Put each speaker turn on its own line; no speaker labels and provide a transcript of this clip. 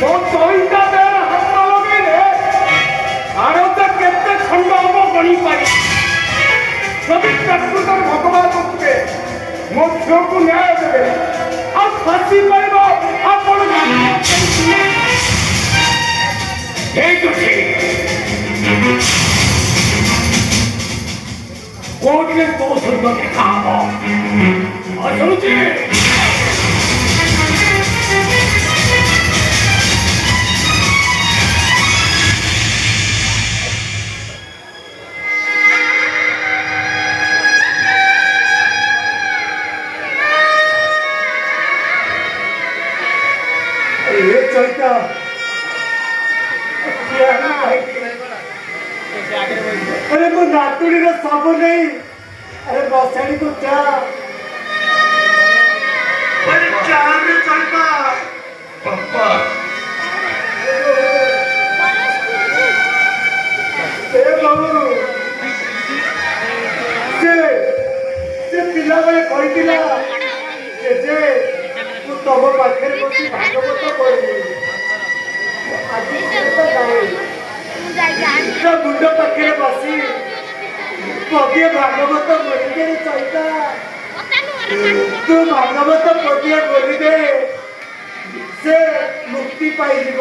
ମୋ ତଇଟା ଦେହରେ ହାତ ଲଗେଇଲେ ଆରତ କେତେ ଖଣ୍ଡ ହବ ଗଣି ପାରି ଯଦି ପ୍ରକୃତରେ ଭଗବାନ ଥିବେ ମୋ ଝିଅକୁ ନ୍ୟାୟ ଦେବେ ଆଉ ଫାଶୀ ପାଇବ ଆପଣ ଠିକ ଅଛି କୋଉଠିରେ ତୋ ସହିତ ଦେଖା ହବ ଶୁଣୁଛି चलता अरे मो नातुड़ी सब नहीं अरे बसाड़ी को क्या अरे चार चलता पापा ए बाबू से पिला बेले कहितिला जे तू तब पाखे बसी भागवत पढ़ी मुंड पाखे बसी पदिए भागवत बोली दे चलता तू भागवत पदिए बोली दे से मुक्ति पाई जीव